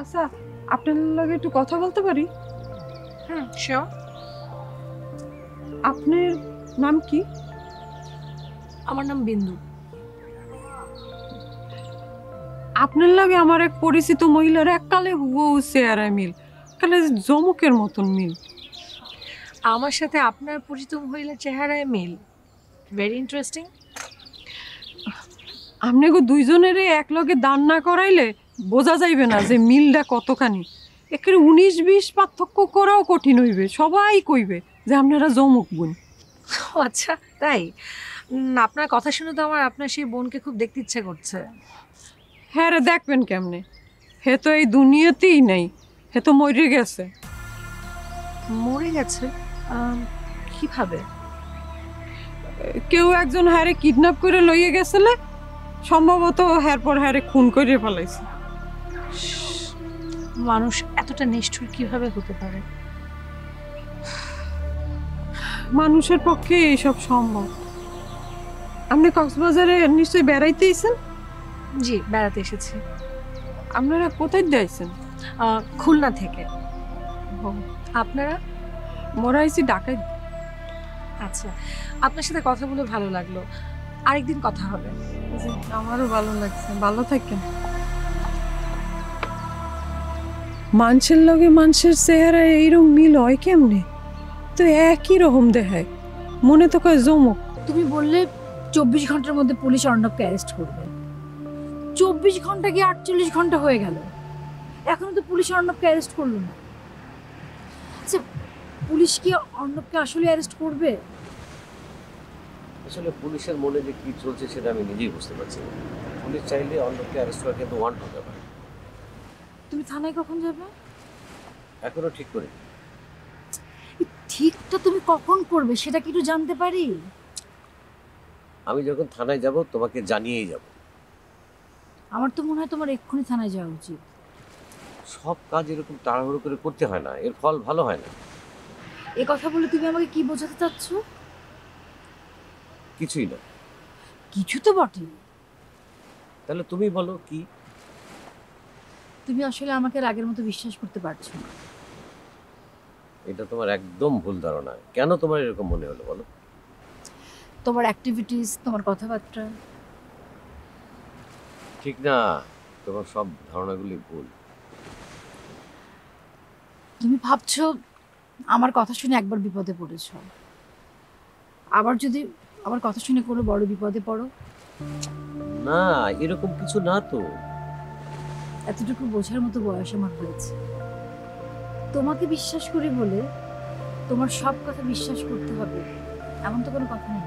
আচ্ছা, আপনার লগে একটু কথা বলতে পারি? হুম, শিওর। আপনার নাম কি? আমার নাম বিন্দু। আপনার লাগে আমার এক পরিচিত মহিলার এককালে হুবহু চেহারা মিল, কালে জমকের মতন মিল। আমার সাথে আপনার পরিচিত মহিলার চেহারায় মিল। Very interesting. আপনি গো দুইজনের এক লগে দান না করাইলে বোঝা যাইবে না যে মিলটা কতখানি। একের 19-20 পার্থক্য করাও কঠিন হইবে, সবাই কইবে যে আপনারা জমক বোন। ও আচ্ছা, তাই? আপনার কথা শুনে তো আমার আপনার সেই বোনকে খুব দেখতে ইচ্ছে করছে। হ্যাঁ রে, দেখবেন কেমনে? হে তো এই দুনিয়াতেই নাই, হে তো মরে গেছে। মরে গেছে? কিভাবে? কেউ একজন হ্যারে কিডন্যাপ করে লইয়ে গেছিলে, সম্ভবত হ্যার পর হ্যারে খুন করে ফেলাইছে। মানুষ এতটা নিষ্ঠুর কিভাবে হতে পারে? মানুষের পক্ষে এইসব সম্ভব। আপনি কক্সবাজারে নিশ্চয়ই বেড়াইতেইছেন? জি, বেড়াতে এসেছি। আপনারা কোথায় যাইছেন? খুলনা থেকে। আপনারা? মোরা আইছি ঢাকায়। আচ্ছা, আপনার সাথে কথা বলে ভালো লাগলো। আরেকদিন কথা হবে। জি, আমারও ভালো লাগছে। ভালো থাকেন। মানুষের লগে মানুষের চেহারা এইরকম মিল হয় কেমনে? তো একই রকম দেখায়, মনে তো কয় জমক। তুমি বললে 24 ঘন্টার মধ্যে পুলিশ অর্ণবকে অ্যারেস্ট করবে। 24 ঘন্টা কি 48 ঘন্টা হয়ে গেল, এখনো তো পুলিশ অর্ণবকে অ্যারেস্ট করলো না। আচ্ছা, পুলিশ কি অর্ণবকে আসলে অ্যারেস্ট করবে? আসলে পুলিশের মনে যে কি চলছে সেটা আমি নিজেই বুঝতে পারছি না। পুলিশ চাইলে অন্যকে অ্যারেস্ট করা কিন্তু ওয়ান্ট হতে পারে। তুমি থানায় কখন যাবে? এখনো ঠিক করি। এই ঠিকটা তুমি কখন করবে সেটা কি একটু জানতে পারি? আমি যখন থানায় যাব তোমাকে জানিয়েই যাব। আমার তো মনে হয় তোমার এক্ষুনি থানায় যাওয়া উচিত। সব কাজ এরকম তাড়াহুড়ো করে করতে হয় না, এর ফল ভালো হয় না। এ কথা বলে তুমি আমাকে কি বোঝাতে চাচ্ছ? কিছুই না। কিছু তো বটে। তাহলে তুমি বলো কি? তুমি আসলে আমাকে আর আগের মতো বিশ্বাস করতে পারছো না। এটা তোমার একদম ভুল ধারণা। কেন তোমার এরকম মনে হলো বলো? তোমার অ্যাক্টিভিটিস, তোমার কথাবার্তা। ঠিক না, তোমার সব ধারণাগুলি ভুল। তুমি ভাবছো আমার কথা শুনে একবার বিপদে পড়েছ, আবার যদি আমার কথা শুনে কোনো বড় বিপদে পড়ো। না, এরকম কিছু না তো। এতটুকু বোঝার মতো বয়স আমার হয়েছে। তোমাকে বিশ্বাস করি বলে তোমার সব কথা বিশ্বাস করতে হবে এমন তো কোনো কথা নেই।